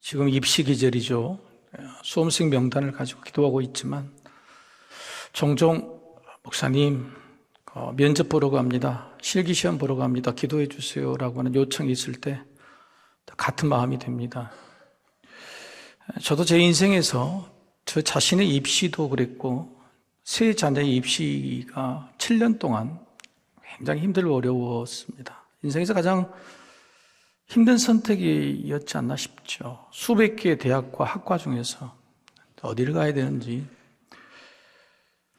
지금 입시 계절이죠. 수험생 명단을 가지고 기도하고 있지만 종종 목사님 면접 보러 갑니다. 실기시험 보러 갑니다. 기도해 주세요 라고 하는 요청이 있을 때 같은 마음이 됩니다. 저도 제 인생에서 저 자신의 입시도 그랬고 세 자녀의 입시가 7년 동안 굉장히 힘들고 어려웠습니다. 인생에서 가장 힘든 선택이었지 않나 싶죠. 수백 개의 대학과 학과 중에서 어디를 가야 되는지.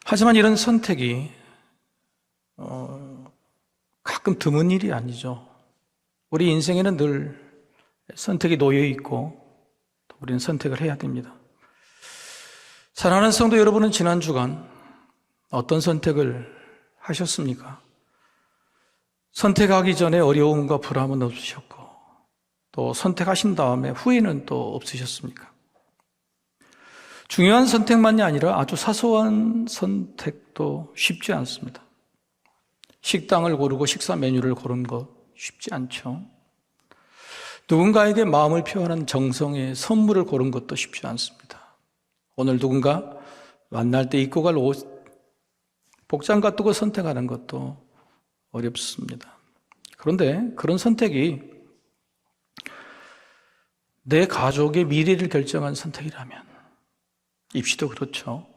하지만 이런 선택이 가끔 드문 일이 아니죠. 우리 인생에는 늘 선택이 놓여 있고 우리는 선택을 해야 됩니다. 사랑하는 성도 여러분은 지난 주간 어떤 선택을 하셨습니까? 선택하기 전에 어려움과 불안은 없으셨고 또 선택하신 다음에 후회는 또 없으셨습니까? 중요한 선택만이 아니라 아주 사소한 선택도 쉽지 않습니다. 식당을 고르고 식사 메뉴를 고르는 거 쉽지 않죠. 누군가에게 마음을 표현한 정성의 선물을 고른 것도 쉽지 않습니다. 오늘 누군가 만날 때 입고 갈 옷, 복장 같은 거 선택하는 것도 어렵습니다. 그런데 그런 선택이 내 가족의 미래를 결정한 선택이라면, 입시도 그렇죠.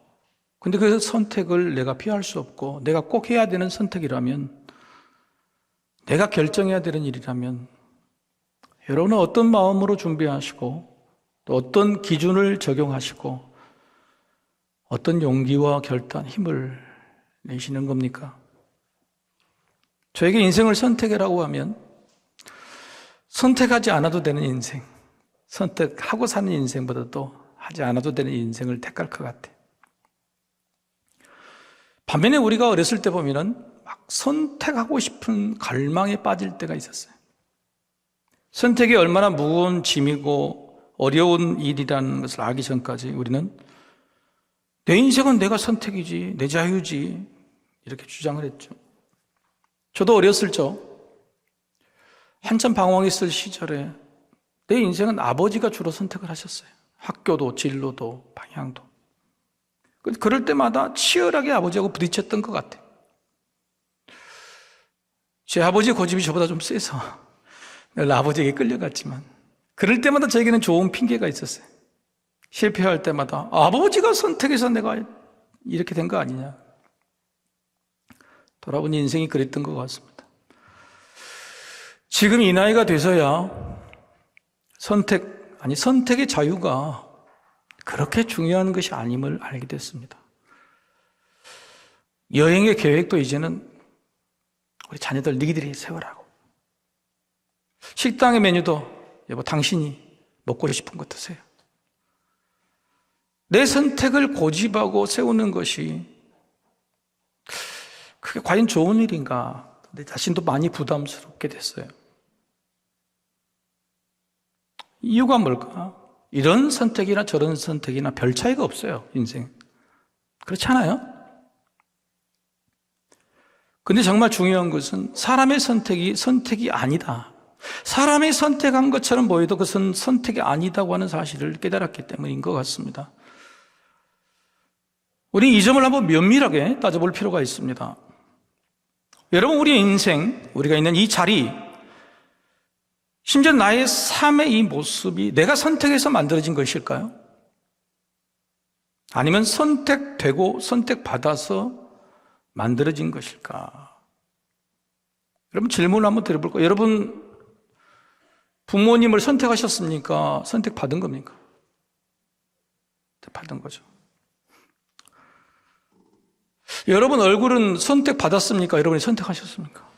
근데 그 선택을 내가 피할 수 없고 내가 꼭 해야 되는 선택이라면, 내가 결정해야 되는 일이라면 여러분은 어떤 마음으로 준비하시고 또 어떤 기준을 적용하시고 어떤 용기와 결단, 힘을 내시는 겁니까? 저에게 인생을 선택이라고 하면 선택하지 않아도 되는 인생, 선택하고 사는 인생보다도 하지 않아도 되는 인생을 택할 것 같아요. 반면에 우리가 어렸을 때 보면은 막 선택하고 싶은 갈망에 빠질 때가 있었어요. 선택이 얼마나 무거운 짐이고 어려운 일이라는 것을 알기 전까지 우리는 내 인생은 내가 선택이지, 내 자유지, 이렇게 주장을 했죠. 저도 어렸을 적 한참 방황했을 시절에 내 인생은 아버지가 주로 선택을 하셨어요. 학교도 진로도 방향도. 그럴 때마다 치열하게 아버지하고 부딪혔던 것 같아요. 제 아버지 고집이 저보다 좀 세서 늘 아버지에게 끌려갔지만 그럴 때마다 저에게는 좋은 핑계가 있었어요. 실패할 때마다 아버지가 선택해서 내가 이렇게 된 거 아니냐. 돌아보니 인생이 그랬던 것 같습니다. 지금 이 나이가 돼서야 선택의 자유가 그렇게 중요한 것이 아님을 알게 됐습니다. 여행의 계획도 이제는 우리 자녀들 니들이 세우라고. 식당의 메뉴도 여보 당신이 먹고 싶은 거 드세요. 내 선택을 고집하고 세우는 것이 그게 과연 좋은 일인가? 내 자신도 많이 부담스럽게 됐어요. 이유가 뭘까? 이런 선택이나 저런 선택이나 별 차이가 없어요, 인생. 그렇지 않아요? 근데 정말 중요한 것은 사람의 선택이 아니다. 사람이 선택한 것처럼 보여도 그것은 선택이 아니다고 하는 사실을 깨달았기 때문인 것 같습니다. 우리 이 점을 한번 면밀하게 따져볼 필요가 있습니다. 여러분, 우리의 인생, 우리가 있는 이 자리, 심지어 나의 삶의 이 모습이 내가 선택해서 만들어진 것일까요? 아니면 선택되고 선택받아서 만들어진 것일까? 여러분, 질문을 한번 드려볼까요? 여러분, 부모님을 선택하셨습니까? 선택받은 겁니까? 받은 거죠. 여러분 얼굴은 선택받았습니까? 여러분이 선택하셨습니까?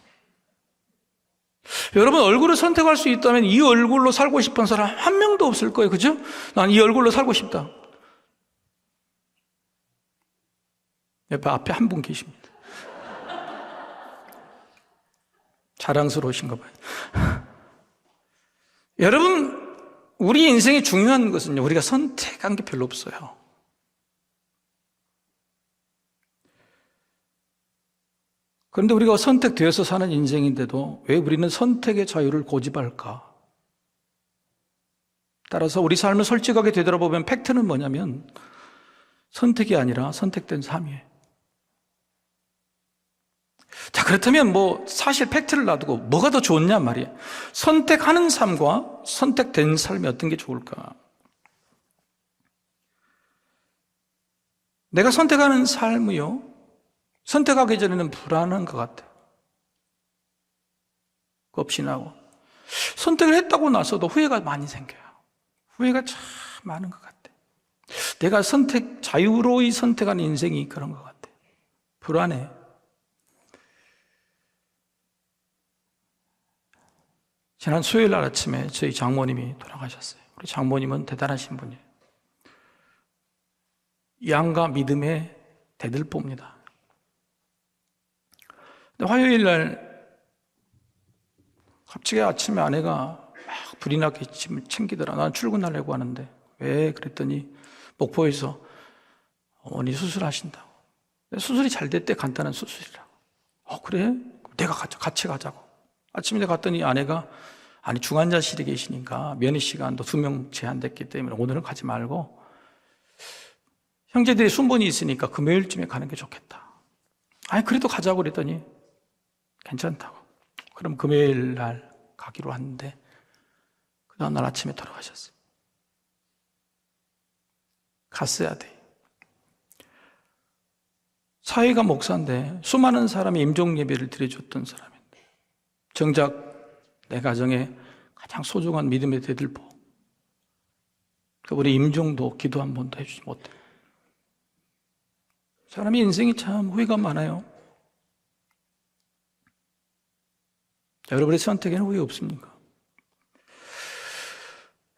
여러분 얼굴을 선택할 수 있다면 이 얼굴로 살고 싶은 사람 한 명도 없을 거예요. 그죠? 난 이 얼굴로 살고 싶다. 옆에 앞에 한 분 계십니다. 자랑스러우신가 봐요. 여러분, 우리 인생이 중요한 것은요, 우리가 선택한 게 별로 없어요. 그런데 우리가 선택되어서 사는 인생인데도 왜 우리는 선택의 자유를 고집할까? 따라서 우리 삶을 솔직하게 되돌아보면 팩트는 뭐냐면 선택이 아니라 선택된 삶이에요. 자, 그렇다면 사실 팩트를 놔두고 뭐가 더 좋냐 말이에요. 선택하는 삶과 선택된 삶이 어떤 게 좋을까? 내가 선택하는 삶이요, 선택하기 전에는 불안한 것 같아요. 겁신하고. 선택을 했다고 나서도 후회가 많이 생겨요. 후회가 참 많은 것 같아요. 내가 자유로이 선택한 인생이 그런 것 같아요. 불안해. 지난 수요일 날 아침에 저희 장모님이 돌아가셨어요. 우리 장모님은 대단하신 분이에요. 양과 믿음의 대들보입니다. 근데 화요일 날 갑자기 아침에 아내가 막 불이 나게 짐을 챙기더라. 난 출근하려고 하는데. 왜? 그랬더니 목포에서 어머니 수술하신다고. 수술이 잘 됐대. 간단한 수술이라고. 그래? 내가 같이 가자고. 아침에 내가 갔더니 아내가 아니 중환자실에 계시니까 면회 시간도 2명 제한됐기 때문에 오늘은 가지 말고 형제들이 순번이 있으니까 금요일쯤에 가는 게 좋겠다. 아니 그래도 가자고 그랬더니 괜찮다고. 그럼 금요일 날 가기로 했는데 그 다음날 아침에 돌아가셨어요. 갔어야 돼. 사회가 목사인데 수많은 사람이 임종 예배를 드려줬던 사람인데 정작 내 가정에 가장 소중한 믿음의 대들보, 우리 임종도 기도 한 번도 해주지 못해. 사람의 인생이 참 후회가 많아요. 여러분의 선택에는 후회 없습니까?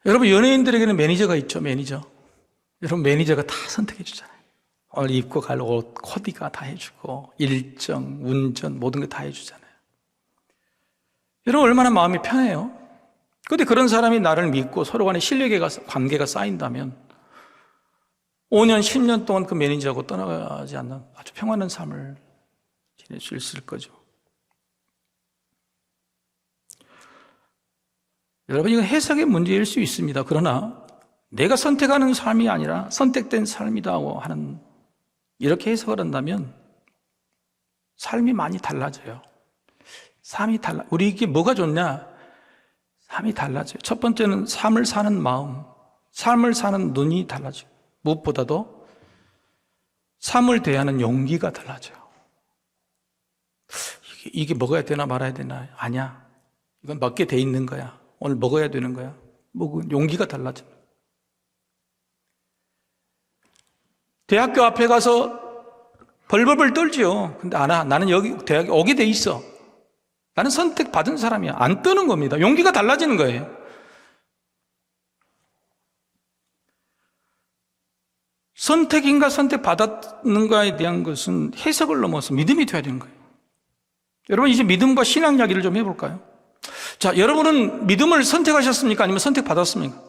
여러분 연예인들에게는 매니저가 있죠. 매니저. 여러분 매니저가 다 선택해 주잖아요. 오늘 입고 갈 옷, 코디가 다 해주고 일정, 운전 모든 거 다 해주잖아요. 여러분 얼마나 마음이 편해요. 그런데 그런 사람이 나를 믿고 서로 간에 신뢰의 관계가 쌓인다면 5년, 10년 동안 그 매니저하고 떠나가지 않는 아주 평안한 삶을 지낼 수 있을 거죠. 여러분 이건 해석의 문제일 수 있습니다. 그러나 내가 선택하는 삶이 아니라 선택된 삶이라고 하는 이렇게 해석을 한다면 삶이 많이 달라져요. 우리 이게 뭐가 좋냐? 삶이 달라져요. 첫 번째는 삶을 사는 마음, 삶을 사는 눈이 달라져요. 무엇보다도 삶을 대하는 용기가 달라져요. 이게 먹어야 되나 말아야 되나? 아니야. 이건 먹게 돼 있는 거야. 오늘 먹어야 되는 거야. 용기가 달라져. 대학교 앞에 가서 벌벌벌 떨지요. 근데 나는 여기 대학에 오게 돼 있어. 나는 선택받은 사람이야. 안 떠는 겁니다. 용기가 달라지는 거예요. 선택인가 선택받았는가에 대한 것은 해석을 넘어서 믿음이 되어야 되는 거예요. 여러분 이제 믿음과 신앙 이야기를 좀 해볼까요? 자, 여러분은 믿음을 선택하셨습니까? 아니면 선택받았습니까?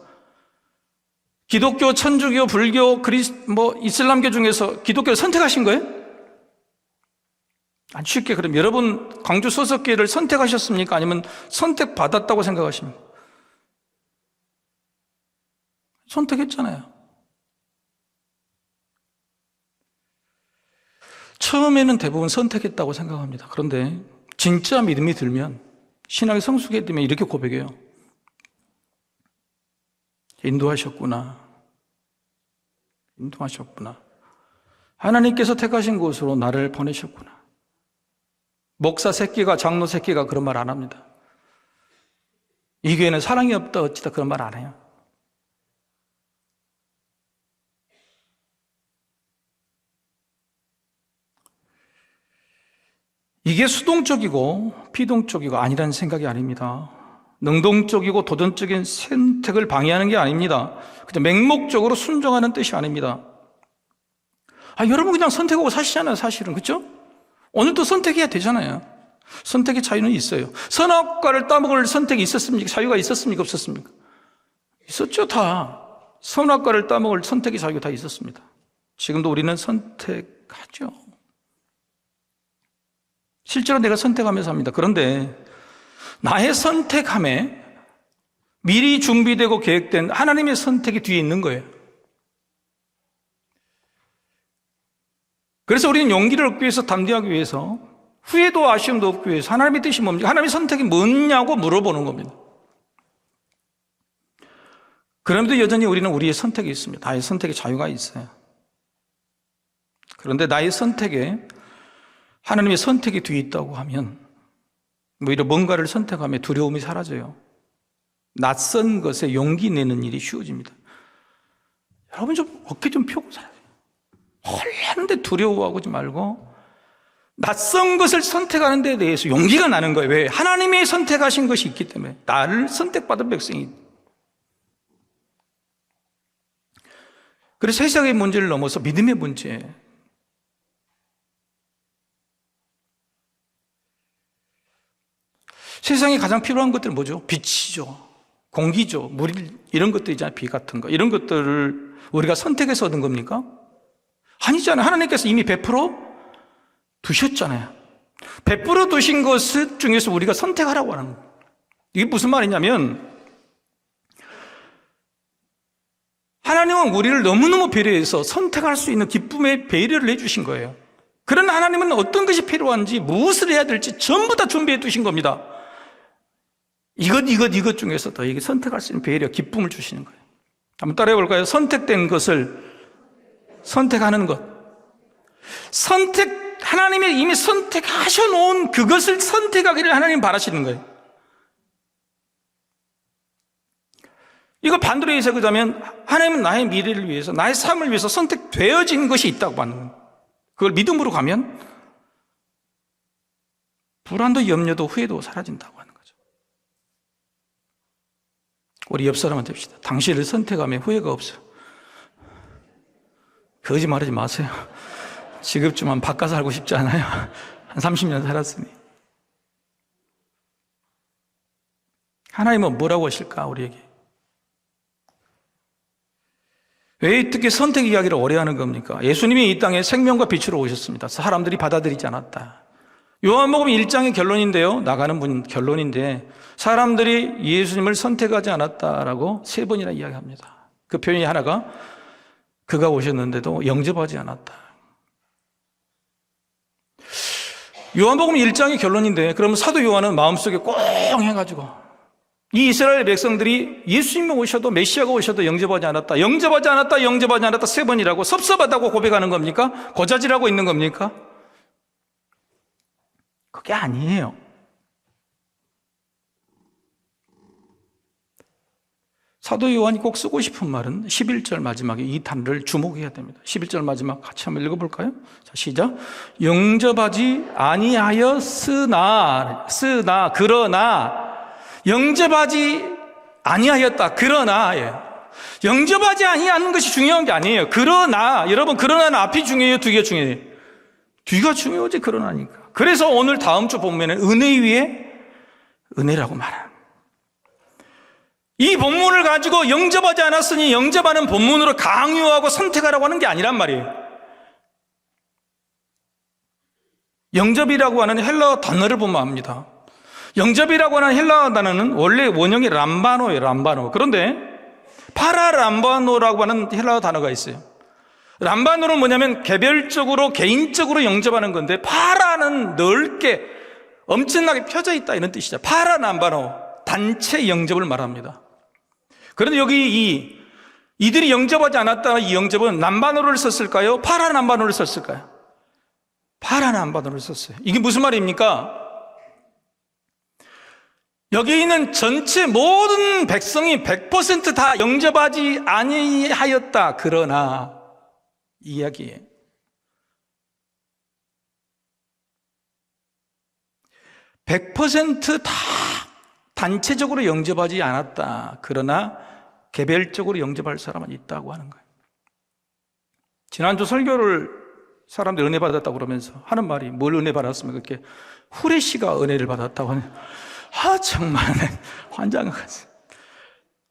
기독교, 천주교, 불교, 이슬람교 중에서 기독교를 선택하신 거예요? 아주 쉽게 그럼 여러분 광주 소석교회를 선택하셨습니까? 아니면 선택받았다고 생각하십니까? 선택했잖아요. 처음에는 대부분 선택했다고 생각합니다. 그런데 진짜 믿음이 들면 신앙의 성숙이 되면 이렇게 고백해요. 인도하셨구나. 하나님께서 택하신 곳으로 나를 보내셨구나. 목사 새끼가 장로 새끼가 그런 말 안 합니다. 이 교회는 사랑이 없다 어찌다 그런 말 안 해요. 이게 수동적이고 피동적이고 아니라는 생각이 아닙니다. 능동적이고 도전적인 선택을 방해하는 게 아닙니다. 그냥 맹목적으로 순종하는 뜻이 아닙니다. 여러분 그냥 선택하고 사시잖아요, 사실은. 그렇죠? 오늘도 선택해야 되잖아요. 선택의 자유는 있어요. 선악과를 따먹을 선택이 있었습니까? 자유가 있었습니까? 없었습니까? 있었죠, 다. 선악과를 따먹을 선택의 자유가 다 있었습니다. 지금도 우리는 선택하죠. 실제로 내가 선택하면서 합니다. 그런데 나의 선택함에 미리 준비되고 계획된 하나님의 선택이 뒤에 있는 거예요. 그래서 우리는 용기를 얻기 위해서, 담대하기 위해서, 후회도 아쉬움도 없기 위해서 하나님의 뜻이 뭡니까? 하나님의 선택이 뭐냐고 물어보는 겁니다. 그런데 여전히 우리는 우리의 선택이 있습니다. 나의 선택의 자유가 있어요. 그런데 나의 선택에 하나님의 선택이 뒤에 있다고 하면 오히려 뭔가를 선택하며 두려움이 사라져요. 낯선 것에 용기 내는 일이 쉬워집니다. 여러분 좀 어깨 좀 펴고 살아요. 헐하는데 두려워하지 말고 낯선 것을 선택하는 데 대해서 용기가 나는 거예요. 왜? 하나님의 선택하신 것이 있기 때문에. 나를 선택받은 백성이. 그래서 세상의 문제를 넘어서 믿음의 문제. 세상에 가장 필요한 것들은 뭐죠? 빛이죠. 공기죠. 물, 이런 것들이잖아요. 비 같은 거. 이런 것들을 우리가 선택해서 얻은 겁니까? 아니잖아요. 하나님께서 이미 베풀어 두셨잖아요. 베풀어 두신 것 중에서 우리가 선택하라고 하는 거예요. 이게 무슨 말이냐면 하나님은 우리를 너무너무 배려해서 선택할 수 있는 기쁨의 배려를 해주신 거예요. 그러나 하나님은 어떤 것이 필요한지, 무엇을 해야 될지 전부 다 준비해 두신 겁니다. 이것 중에서 너에게 선택할 수 있는 배려, 기쁨을 주시는 거예요. 한번 따라해 볼까요? 선택된 것을 선택하는 것. 하나님이 이미 선택하셔 놓은 그것을 선택하기를 하나님 바라시는 거예요. 이거 반대로 해석하자면 하나님은 나의 미래를 위해서, 나의 삶을 위해서 선택되어진 것이 있다고 하는 거예요. 그걸 믿음으로 가면 불안도 염려도 후회도 사라진다고 하는 거죠. 우리 옆 사람한테 합시다. 당신을 선택하면 후회가 없어요. 거짓말하지 마세요. 지금쯤은 바꿔 살고 싶지 않아요? 한 30년 살았으니. 하나님은 뭐라고 하실까 우리에게? 왜 특히 선택 이야기를 오래 하는 겁니까? 예수님이 이 땅에 생명과 빛으로 오셨습니다. 사람들이 받아들이지 않았다. 요한복음 1장의 결론인데요. 나가는 분 결론인데 사람들이 예수님을 선택하지 않았다라고 3번이나 이야기합니다. 그 표현이 하나가 그가 오셨는데도 영접하지 않았다. 요한복음 1장의 결론인데 그러면 사도 요한은 마음속에 꽁 해가지고 이 이스라엘 백성들이 예수님이 오셔도 메시아가 오셔도 영접하지 않았다. 영접하지 않았다. 3번이라고 섭섭하다고 고백하는 겁니까? 고자질하고 있는 겁니까? 그게 아니에요. 사도 요한이 꼭 쓰고 싶은 말은 11절 마지막에 이 단어를 주목해야 됩니다. 11절 마지막 같이 한번 읽어볼까요? 자, 시작. 영접하지 아니하였으나 그러나 영접하지 아니하였다. 그러나 영접하지 아니하는 것이 중요한 게 아니에요. 그러나 여러분 그러나는 앞이 중요해요? 뒤가 중요해요? 뒤가 중요하지. 그러나니까. 그래서 오늘 다음 주 본문에는 은혜 위에 은혜라고 말합니다. 이 본문을 가지고 영접하지 않았으니 영접하는 본문으로 강요하고 선택하라고 하는 게 아니란 말이에요. 영접이라고 하는 헬라어 단어를 보면 압니다. 영접이라고 하는 헬라어 단어는 원래 원형이 람바노예요. 람바노. 그런데 파라람바노라고 하는 헬라어 단어가 있어요. 람바노는 뭐냐면 개별적으로 개인적으로 영접하는 건데 파라는 넓게 엄청나게 펴져 있다 이런 뜻이죠. 파라람바노 단체 영접을 말합니다. 그런데 여기 이들이 영접하지 않았다. 이 영접은 남바노를 썼을까요? 파라남바노를 썼을까요? 파라남바노를 썼어요. 이게 무슨 말입니까? 여기 있는 전체 모든 백성이 100% 다 영접하지 아니하였다. 그러나 이야기에 100% 다 단체적으로 영접하지 않았다. 그러나 개별적으로 영접할 사람은 있다고 하는 거예요. 지난주 설교를 사람들이 은혜 받았다고 그러면서 하는 말이 뭘 은혜 받았으면 그렇게 후레쉬가 은혜를 받았다고 하는. 정말 환장을 갔어요.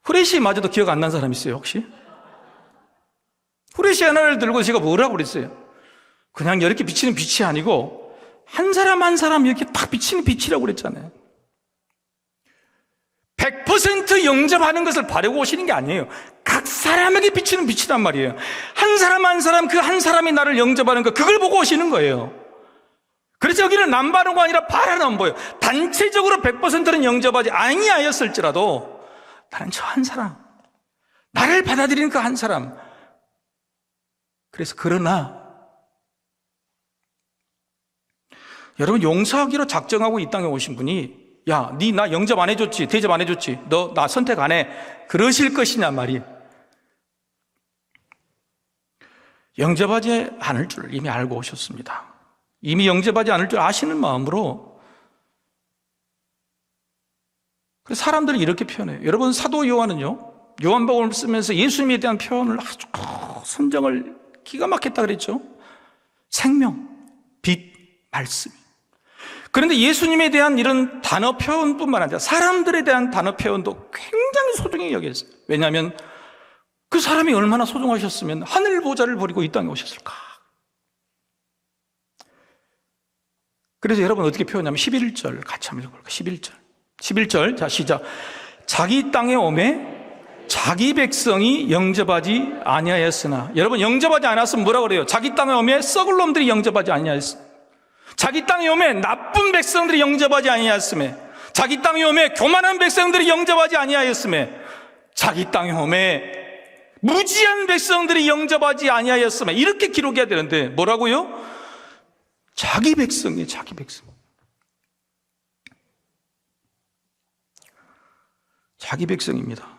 후레쉬마저도 기억 안 난 사람 있어요 혹시? 후레쉬 하나를 들고 제가 뭐라고 그랬어요? 그냥 이렇게 비치는 빛이 아니고 한 사람 한 사람 이렇게 딱 비치는 빛이라고 그랬잖아요. 100% 영접하는 것을 바라고 오시는 게 아니에요. 각 사람에게 비치는 빛이란 말이에요. 한 사람 한 사람, 그 한 사람이 나를 영접하는 것, 그걸 보고 오시는 거예요. 그래서 여기는 남바르고 아니라 바라는 안 보여요. 단체적으로 100%는 영접하지 아니하였을지라도 나는 저 한 사람, 나를 받아들이는 그 한 사람. 그래서 그러나 여러분, 용서하기로 작정하고 이 땅에 오신 분이 야, 니 나 영접 안 해줬지, 대접 안 해줬지, 너 나 선택 안 해, 그러실 것이냐 말이에요. 영접하지 않을 줄 이미 알고 오셨습니다. 이미 영접하지 않을 줄 아시는 마음으로. 그래서 사람들이 이렇게 표현해요. 여러분, 사도 요한은요, 요한복음을 쓰면서 예수님에 대한 표현을 아주 선정을 기가 막혔다 그랬죠. 생명, 빛, 말씀. 그런데 예수님에 대한 이런 단어 표현뿐만 아니라 사람들에 대한 단어 표현도 굉장히 소중히 여겼어요. 왜냐하면 그 사람이 얼마나 소중하셨으면 하늘 보좌를 버리고 이 땅에 오셨을까. 그래서 여러분 어떻게 표현하냐면 11절 같이 한번 읽어볼까요? 11절 자 시작. 자기 땅에 오매 자기 백성이 영접하지 아니하였으나. 여러분, 영접하지 않았으면 뭐라 그래요? 자기 땅에 오매 썩을 놈들이 영접하지 아니하였으나. 자기 땅에 오매 나쁜 백성들이 영접하지 아니하였으며, 자기 땅에 오매 교만한 백성들이 영접하지 아니하였으며, 자기 땅에 오매 무지한 백성들이 영접하지 아니하였으며. 이렇게 기록해야 되는데 뭐라고요? 자기 백성이에요. 자기 백성. 자기 백성입니다.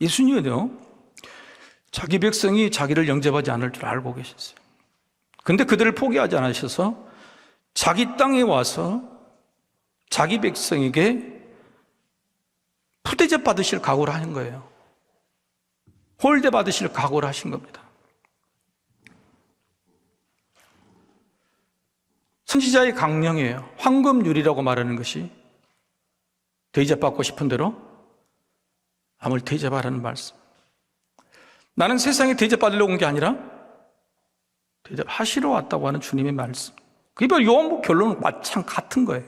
예수님은요, 자기 백성이 자기를 영접하지 않을 줄 알고 계셨어요. 근데 그들을 포기하지 않으셔서 자기 땅에 와서 자기 백성에게 푸대접 받으실 각오를 하는 거예요. 홀대 받으실 각오를 하신 겁니다. 선지자의 강령이에요. 황금률이라고 말하는 것이 대접받고 싶은 대로 남을 대접하라는 말씀. 나는 세상에 대접받으려고 온 게 아니라 대접하시러 왔다고 하는 주님의 말씀. 그게 요한복음 결론은 마찬 같은 거예요.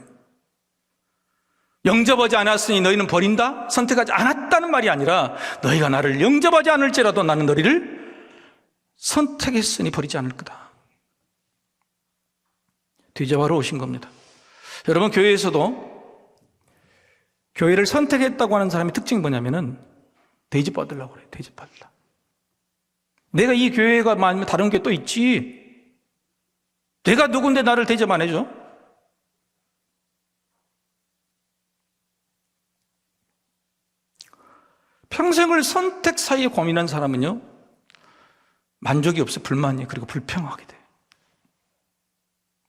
영접하지 않았으니 너희는 버린다? 선택하지 않았다는 말이 아니라 너희가 나를 영접하지 않을지라도 나는 너희를 선택했으니 버리지 않을 거다. 대접하러 오신 겁니다. 여러분, 교회에서도 교회를 선택했다고 하는 사람의 특징이 뭐냐면은 대접받으려고 그래요. 대접받으려고. 내가 이 교회가 아니면 다른 게 또 있지. 내가 누군데 나를 대접 안 해줘? 평생을 선택 사이에 고민한 사람은요, 만족이 없어, 불만이, 그리고 불평하게 돼요.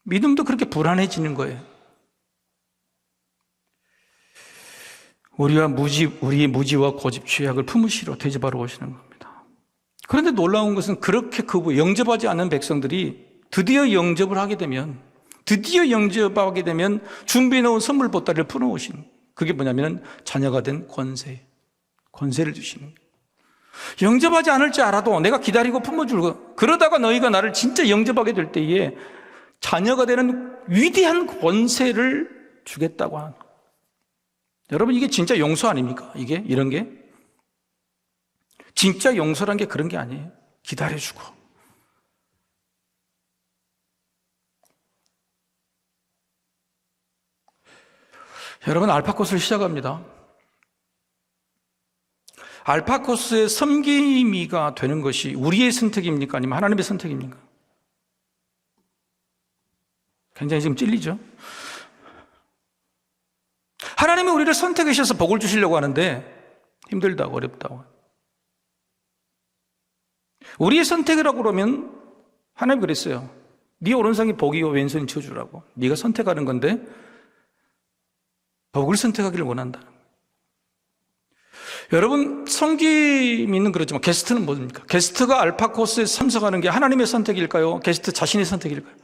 믿음도 그렇게 불안해지는 거예요. 우리의 무지와 고집, 죄악을 품으시러 대접하러 오시는 겁니다. 그런데 놀라운 것은 그렇게 영접하지 않는 백성들이 드디어 영접을 하게 되면, 준비해 놓은 선물 보따리를 풀어오시는, 그게 뭐냐면 자녀가 된 권세를 주시는 거예요. 영접하지 않을 줄 알아도 내가 기다리고 품어주고, 그러다가 너희가 나를 진짜 영접하게 될 때에 자녀가 되는 위대한 권세를 주겠다고 하는 거예요. 여러분, 이게 진짜 용서 아닙니까? 이런 게? 진짜 용서란 게 그런 게 아니에요. 기다려주고. 여러분, 알파코스를 시작합니다. 알파코스의 섬김이가 되는 것이 우리의 선택입니까? 아니면 하나님의 선택입니까? 굉장히 지금 찔리죠? 하나님이 우리를 선택하셔서 복을 주시려고 하는데 힘들다고, 어렵다고. 우리의 선택이라고 그러면 하나님이 그랬어요. 네 오른손이 복이요 왼손이 저주라고. 네가 선택하는 건데 복을 선택하기를 원한다. 여러분, 섬김이는 그렇지만 게스트는 뭡니까? 게스트가 알파코스에 참석하는 게 하나님의 선택일까요? 게스트 자신의 선택일까요?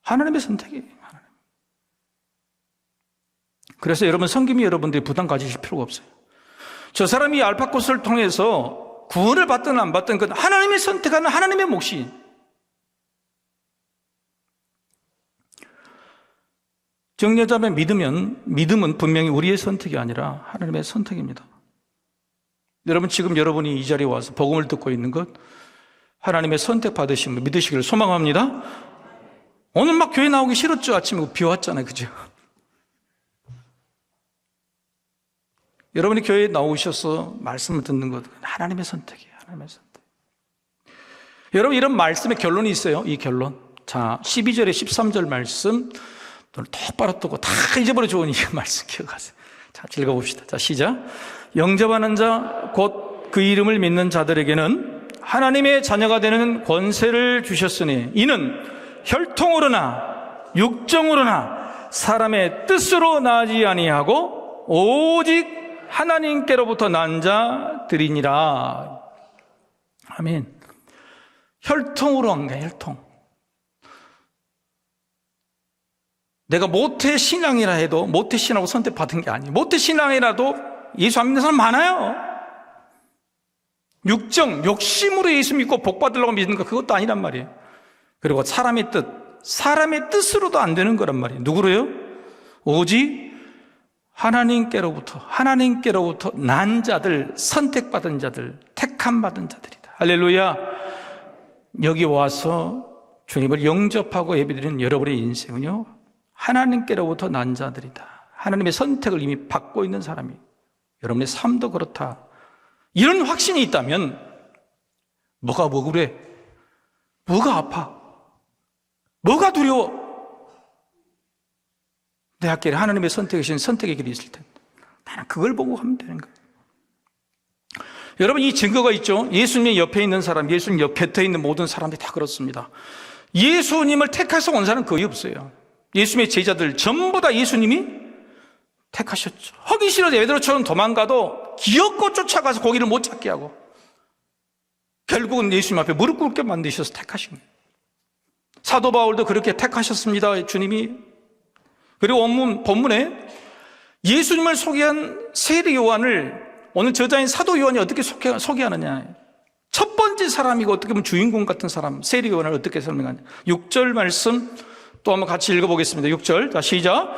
하나님의 선택이에요. 그래서 여러분, 섬김이 여러분들이 부담 가지실 필요가 없어요. 저 사람이 알파코스를 통해서 구원을 받든 안 받든 그건 하나님이 선택하는 하나님의 몫이. 정리하자면 믿음은 분명히 우리의 선택이 아니라 하나님의 선택입니다. 여러분, 지금 여러분이 이 자리에 와서 복음을 듣고 있는 것 하나님의 선택 받으신 거 믿으시기를 소망합니다. 오늘 막 교회 나오기 싫었죠. 아침에 비 왔잖아요. 그죠? 여러분이 교회에 나오셔서 말씀을 듣는 것 하나님의 선택이에요. 하나님의 선택. 여러분, 이런 말씀의 결론이 있어요. 이 결론. 자, 12절에 13절 말씀 똑바로 뜨고 다 잊어버려 좋은 이 말씀 기억하세요. 자, 읽어봅시다. 자, 시작. 영접하는 자, 곧 그 이름을 믿는 자들에게는 하나님의 자녀가 되는 권세를 주셨으니 이는 혈통으로나 육정으로나 사람의 뜻으로 나지 아니하고 오직 하나님께로부터 난 자들이니라. 아멘. 혈통으로 한 거야, 혈통. 내가 모태신앙이라 해도 모태신앙으로 선택받은 게 아니에요. 모태신앙이라도 예수 안 믿는 사람 많아요. 육정, 욕심으로 예수 믿고 복 받으려고 믿는 거 그것도 아니란 말이에요. 그리고 사람의 뜻으로도 안 되는 거란 말이에요. 누구로요? 오직 하나님께로부터 난 자들, 선택받은 자들, 택함받은 자들이다. 할렐루야. 여기 와서 주님을 영접하고 예배드리는 여러분의 인생은요, 하나님께로부터 난 자들이다. 하나님의 선택을 이미 받고 있는 사람이 여러분의 삶도 그렇다. 이런 확신이 있다면 뭐가 그래? 뭐가 아파? 뭐가 두려워? 내 앞길에 하나님의 선택이신 선택의 길이 있을 텐데 나는 그걸 보고 하면 되는 거예요. 여러분, 이 증거가 있죠. 예수님 옆에 있는 사람, 예수님 옆 곁에 있는 모든 사람들이 다 그렇습니다. 예수님을 택해서 온 사람은 거의 없어요. 예수님의 제자들 전부 다 예수님이 택하셨죠. 하기 싫어서 베드로처럼 도망가도 기어코 쫓아가서 고기를 못 잡게 하고 결국은 예수님 앞에 무릎 꿇게 만드셔서 택하신 거예요. 사도 바울도 그렇게 택하셨습니다. 주님이. 그리고 본문에 예수님을 소개한 세례 요한을 오늘 저자인 사도 요한이 어떻게 소개하느냐. 첫 번째 사람이고 어떻게 보면 주인공 같은 사람 세례 요한을 어떻게 설명하냐. 6절 말씀 또 한번 같이 읽어보겠습니다. 6절. 자, 시작.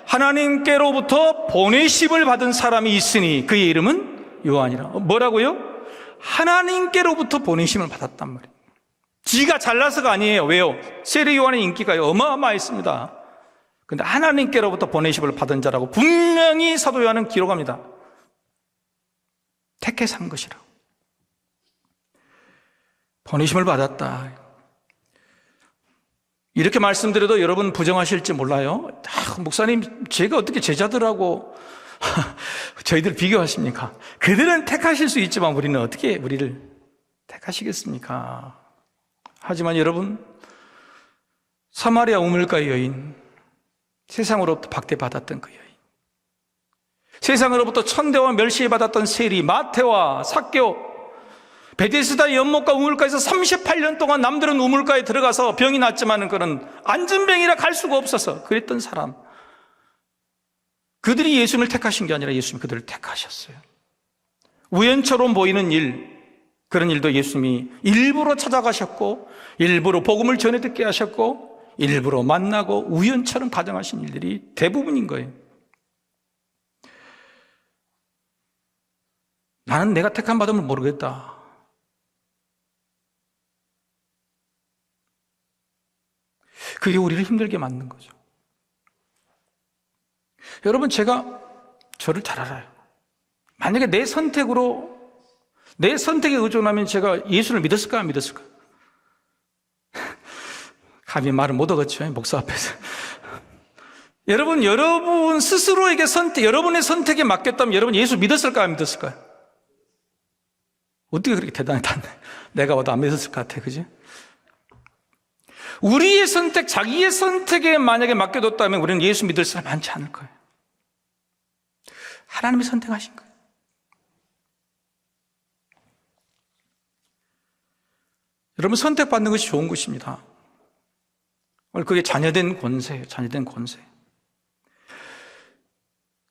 하나님께로부터 보내심을 받은 사람이 있으니 그의 이름은 요한이라. 뭐라고요? 하나님께로부터 보내심을 받았단 말이에요. 지가 잘나서가 아니에요. 왜요? 세례 요한의 인기가 어마어마했습니다. 근데 하나님께로부터 보내심을 받은 자라고 분명히 사도 요한은 기록합니다. 택해서 한 것이라고. 보내심을 받았다. 이렇게 말씀드려도 여러분 부정하실지 몰라요. 목사님, 제가 어떻게 제자들하고 저희들 비교하십니까? 그들은 택하실 수 있지만 우리는 어떻게 우리를 택하시겠습니까? 하지만 여러분, 사마리아 우물가의 여인, 세상으로부터 박대받았던 그 여인, 세상으로부터 천대와 멸시받았던 세리 마태와 삭개오, 베데스다 연못가 우물가에서 38년 동안 남들은 우물가에 들어가서 병이 났지만 그는 안전병이라 갈 수가 없어서 그랬던 사람, 그들이 예수님을 택하신 게 아니라 예수님이 그들을 택하셨어요. 우연처럼 보이는 일, 그런 일도 예수님이 일부러 찾아가셨고 일부러 복음을 전해 듣게 하셨고 일부러 만나고 우연처럼 가정하신 일들이 대부분인 거예요. 나는 내가 택함 받음을 모르겠다. 그게 우리를 힘들게 만든 거죠. 여러분, 제가 저를 잘 알아요. 만약에 내 선택에 의존하면 제가 예수를 믿었을까요? 안 믿었을까요? 감히 말을 못 하겠죠, 목사 앞에서. 여러분 스스로에게 여러분의 선택에 맡겼다면 여러분 예수 믿었을까요? 안 믿었을까요? 어떻게 그렇게 대단하다. 내가 봐도 안 믿었을 것 같아, 그지? 우리의 선택, 자기의 선택에 만약에 맡겨뒀다면 우리는 예수 믿을 사람 많지 않을 거예요. 하나님이 선택하신 거예요. 여러분, 선택받는 것이 좋은 것입니다. 그게 자녀된 권세예요. 자녀된 권세.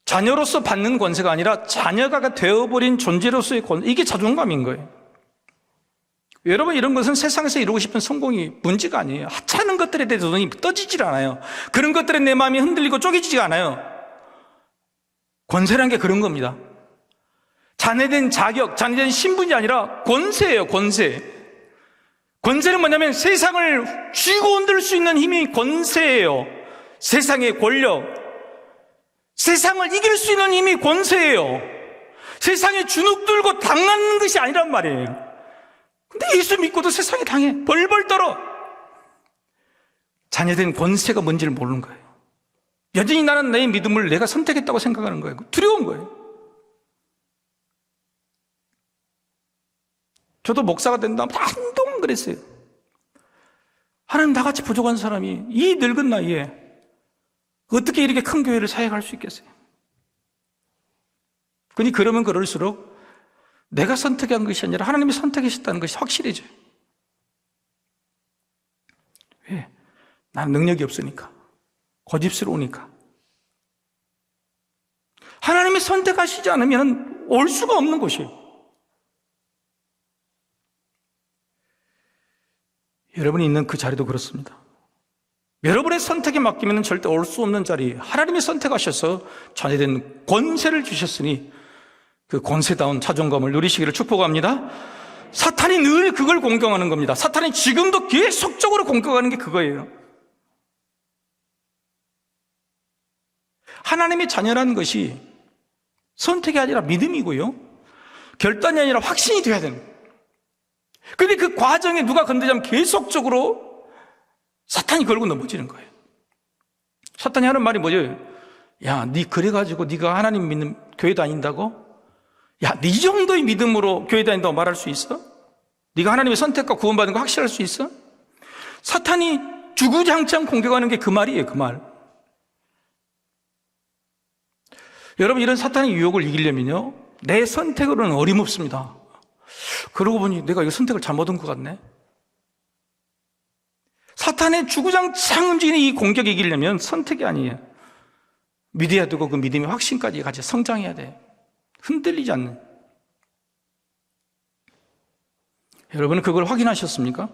자녀로서 받는 권세가 아니라 자녀가 되어버린 존재로서의 권세. 이게 자존감인 거예요. 여러분, 이런 것은 세상에서 이루고 싶은 성공이 문제가 아니에요. 하찮은 것들에 대해서 눈이 떠지질 않아요. 그런 것들에 내 마음이 흔들리고 쪼개지지가 않아요. 권세란 게 그런 겁니다. 자네된 자격, 자네된 신분이 아니라 권세예요, 권세. 권세는 뭐냐면 세상을 쥐고 흔들 수 있는 힘이 권세예요. 세상의 권력, 세상을 이길 수 있는 힘이 권세예요. 세상에 주눅 들고 당하는 것이 아니란 말이에요. 근데 예수 믿고도 세상에 당해. 벌벌 떨어. 자녀된 권세가 뭔지를 모르는 거예요. 여전히 나는 내 믿음을 내가 선택했다고 생각하는 거예요. 두려운 거예요. 저도 목사가 된다면 한동안 그랬어요. 하나님, 나같이 부족한 사람이 이 늙은 나이에 어떻게 이렇게 큰 교회를 사역할 수 있겠어요? 그러면 그럴수록 내가 선택한 것이 아니라 하나님이 선택하셨다는 것이 확실해져요. 왜? 나는 능력이 없으니까, 고집스러우니까. 하나님이 선택하시지 않으면 올 수가 없는 곳이에요. 여러분이 있는 그 자리도 그렇습니다. 여러분의 선택에 맡기면 절대 올 수 없는 자리, 하나님이 선택하셔서 자녀된 권세를 주셨으니 그 권세다운 자존감을 누리시기를 축복합니다. 사탄이 늘 그걸 공경하는 겁니다. 사탄이 지금도 계속적으로 공격하는 게 그거예요. 하나님의 자녀라는 것이 선택이 아니라 믿음이고요, 결단이 아니라 확신이 되어야 되는 거예요. 그런데 그 과정에 누가 건드리면 계속적으로 사탄이 걸고 넘어지는 거예요. 사탄이 하는 말이 뭐죠? 야, 네 그래가지고 네가 하나님 믿는 교회 다닌다고? 야, 네 정도의 믿음으로 교회 다닌다고 말할 수 있어? 네가 하나님의 선택과 구원받은 거 확실할 수 있어? 사탄이 주구장창 공격하는 게 그 말이에요, 그 말. 여러분, 이런 사탄의 유혹을 이기려면요, 내 선택으로는 어림없습니다. 그러고 보니 내가 이 선택을 잘못한 것 같네. 사탄의 주구장창 움직이는 이 공격을 이기려면 선택이 아니에요. 믿어야 되고 그 믿음의 확신까지 같이 성장해야 돼. 흔들리지 않는. 여러분은 그걸 확인하셨습니까?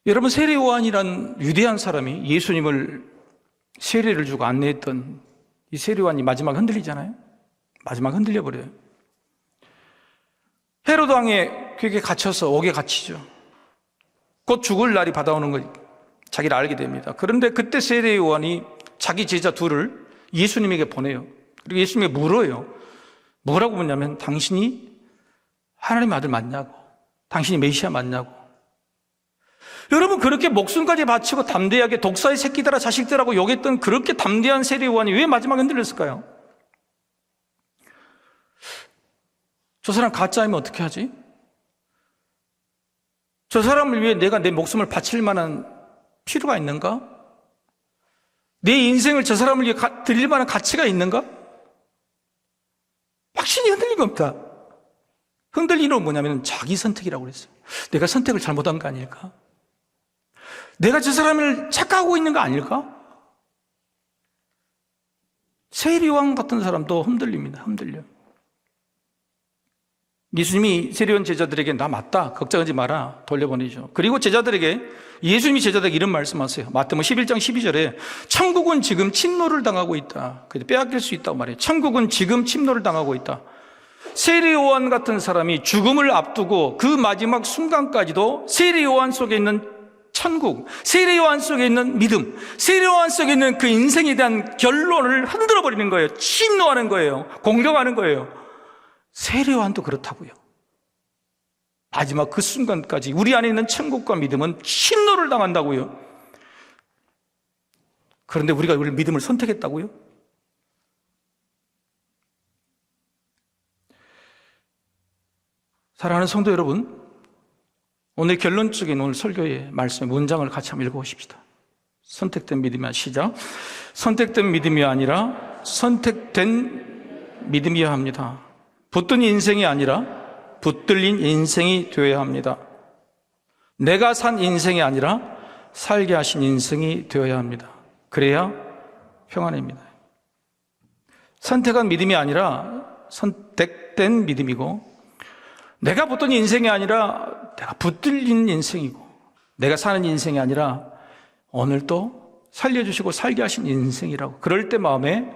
여러분, 세례 요한이란 위대한 사람이 예수님을 세례를 주고 안내했던 이 세례 요한이 마지막 흔들리잖아요. 마지막 흔들려버려요. 헤로드 왕의 궤에 갇혀서 옥에 갇히죠. 곧 죽을 날이 받아오는 걸 자기를 알게 됩니다. 그런데 그때 세례 요한이 자기 제자 둘을 예수님에게 보내요. 그리고 예수님에게 물어요. 뭐라고 묻냐면, 당신이 하나님 아들 맞냐고, 당신이 메시아 맞냐고. 여러분, 그렇게 목숨까지 바치고 담대하게 독사의 새끼들아 자식들하고 욕했던 그렇게 담대한 세례 요한이 왜 마지막에 흔들렸을까요? 저 사람 가짜이면 어떻게 하지? 저 사람을 위해 내가 내 목숨을 바칠 만한 필요가 있는가? 내 인생을 저 사람을 위해 드릴 만한 가치가 있는가? 확신이 흔들린 겁니다. 흔들리는 건 뭐냐면 자기 선택이라고 그랬어요. 내가 선택을 잘못한 거 아닐까? 내가 저 사람을 착각하고 있는 거 아닐까? 세례요한 같은 사람도 흔들립니다. 흔들려. 예수님이 세례요한 제자들에게 나 맞다, 걱정하지 마라 돌려보내죠. 그리고 제자들에게, 예수님이 제자들에게 이런 말씀하세요. 마태복음 11장 12절에 천국은 지금 침노를 당하고 있다. 빼앗길 수 있다고 말해요. 천국은 지금 침노를 당하고 있다. 세례요한 같은 사람이 죽음을 앞두고 그 마지막 순간까지도 세례요한 속에 있는 천국, 세례요한 속에 있는 믿음, 세례요한 속에 있는 그 인생에 대한 결론을 흔들어 버리는 거예요. 침노하는 거예요. 공격하는 거예요. 세례요한도 그렇다고요. 마지막 그 순간까지 우리 안에 있는 천국과 믿음은 침노를 당한다고요. 그런데 우리가 우리 믿음을 선택했다고요? 사랑하는 성도 여러분, 오늘 결론적인 오늘 설교의 말씀의 문장을 같이 한번 읽어보십시다. 선택된 믿음이 시작. 선택된 믿음이 아니라 선택된 믿음이어야 합니다. 붙든 인생이 아니라 붙들린 인생이 되어야 합니다. 내가 산 인생이 아니라 살게 하신 인생이 되어야 합니다. 그래야 평안입니다. 선택한 믿음이 아니라 선택된 믿음이고, 내가 붙든 인생이 아니라 내가 붙들린 인생이고, 내가 사는 인생이 아니라 오늘 또 살려주시고 살게 하신 인생이라고, 그럴 때 마음에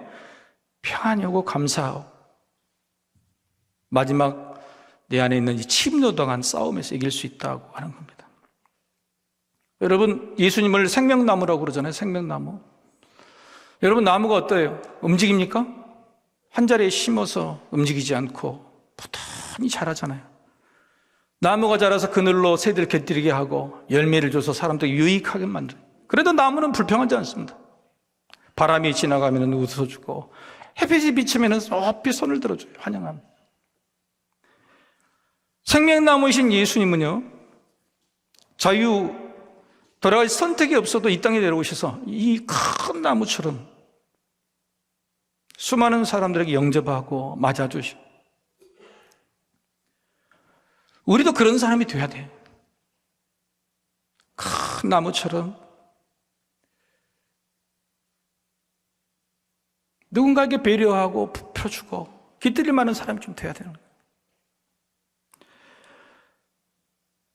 평안이 오고 감사하고 마지막 내 안에 있는 이 침노당한 싸움에서 이길 수 있다고 하는 겁니다. 여러분, 예수님을 생명나무라고 그러잖아요. 생명나무. 여러분, 나무가 어때요? 움직입니까? 한 자리에 심어서 움직이지 않고 부단히 자라잖아요. 나무가 자라서 그늘로 새들 곁들이게 하고 열매를 줘서 사람들이 유익하게 만들어요. 그래도 나무는 불평하지 않습니다. 바람이 지나가면 웃어주고 햇빛이 비치면 높이 손을 들어줘요. 환영합니다. 생명나무이신 예수님은요, 돌아갈 선택이 없어도 이 땅에 내려오셔서 이 큰 나무처럼 수많은 사람들에게 영접하고 맞아주시고, 우리도 그런 사람이 돼야 돼. 큰 나무처럼 누군가에게 배려하고 펴주고 깃들일 만한 사람이 좀 돼야 되는 거예요.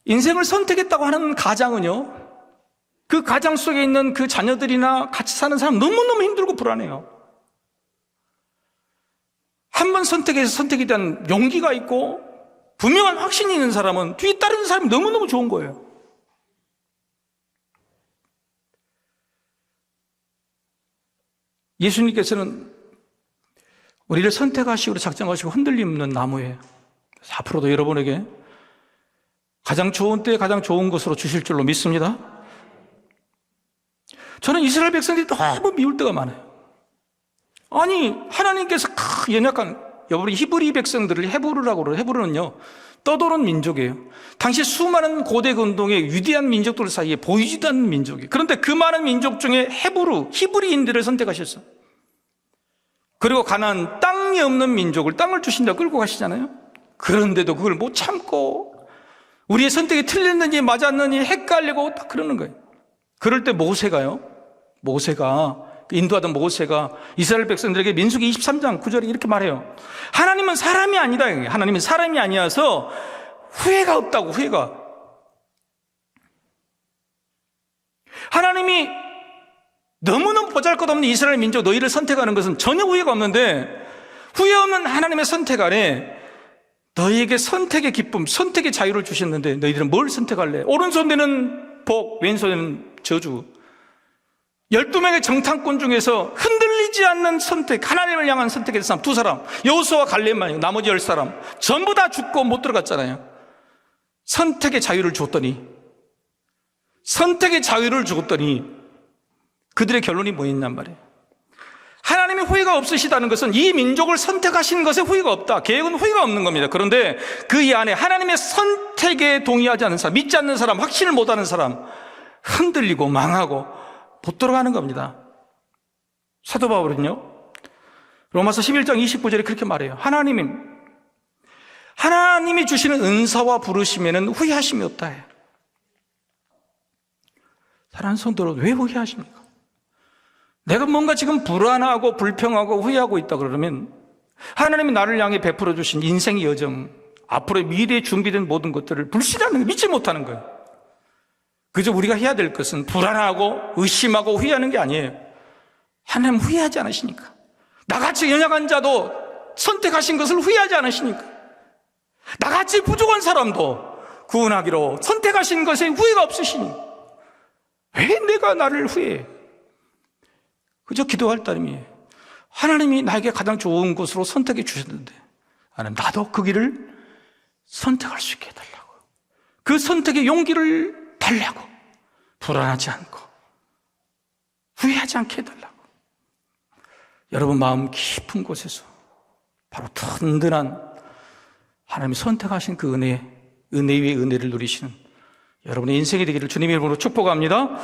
인생을 선택했다고 하는 가장은요, 그 가장 속에 있는 그 자녀들이나 같이 사는 사람 너무너무 힘들고 불안해요. 한 번 선택해서 선택에 대한 용기가 있고 분명한 확신이 있는 사람은 뒤에 따르는 사람이 너무너무 좋은 거예요. 예수님께서는 우리를 선택하시고 작정하시고 흔들림 없는 나무예요. 앞으로도 여러분에게 가장 좋은 때에 가장 좋은 것으로 주실 줄로 믿습니다. 저는 이스라엘 백성들이 너무 미울 때가 많아요. 아니, 하나님께서 연약한 우리 히브리 백성들을 헤브르라고 그래요. 헤브르는요, 떠도는 민족이에요. 당시 수많은 고대 근동의 위대한 민족들 사이에 보이지도 않는 민족이에요. 그런데 그 많은 민족 중에 히브리인들을 선택하셨어요. 그리고 가나안 땅이 없는 민족을 땅을 주신다고 끌고 가시잖아요. 그런데도 그걸 못 참고 우리의 선택이 틀렸는지 맞았는지 헷갈리고 딱 그러는 거예요. 그럴 때 모세가 인도하던 모세가 이스라엘 백성들에게 민수기 23장 9절에 이렇게 말해요. 하나님은 사람이 아니다. 하나님은 사람이 아니어서 후회가 없다고. 후회가. 하나님이 너무너무 보잘것없는 이스라엘 민족 너희를 선택하는 것은 전혀 후회가 없는데, 후회 없는 하나님의 선택 안에 너희에게 선택의 기쁨, 선택의 자유를 주셨는데 너희들은 뭘 선택할래? 오른손에는 복, 왼손에는 저주. 12명의 정탐꾼 중에서 흔들리지 않는 선택, 하나님을 향한 선택의 사람 두 사람, 여호수아와 갈렙만이고 나머지 10사람 전부 다 죽고 못 들어갔잖아요. 선택의 자유를 줬더니 그들의 결론이 뭐였냔 말이에요. 하나님의 후회가 없으시다는 것은 이 민족을 선택하신 것에 후회가 없다. 계획은 후회가 없는 겁니다. 그런데 그 이 안에 하나님의 선택에 동의하지 않는 사람, 믿지 않는 사람, 확신을 못하는 사람, 흔들리고 망하고 못 들어가는 겁니다. 사도 바울은요, 로마서 11장 29절에 그렇게 말해요. 하나님이 주시는 은사와 부르심에는 후회하심이 없다 해요. 사랑하는 성도들, 왜 후회하십니까? 내가 뭔가 지금 불안하고 불평하고 후회하고 있다 그러면 하나님이 나를 향해 베풀어 주신 인생의 여정, 앞으로의 미래에 준비된 모든 것들을 불신하는 거예요. 믿지 못하는 거예요. 그저 우리가 해야 될 것은 불안하고 의심하고 후회하는 게 아니에요. 하나님 후회하지 않으시니까. 나같이 연약한 자도 선택하신 것을 후회하지 않으시니까. 나같이 부족한 사람도 구원하기로 선택하신 것에 후회가 없으시니 왜 내가 나를 후회해? 그저 기도할 따름이에요. 하나님이 나에게 가장 좋은 것으로 선택해 주셨는데 나도 그 길을 선택할 수 있게 해달라고. 그 선택의 용기를 달라고. 불안하지 않고 후회하지 않게 해달라고. 여러분 마음 깊은 곳에서 바로 든든한 하나님이 선택하신 그 은혜 위에 은혜를 누리시는 여러분의 인생이 되기를 주님의 이름으로 축복합니다.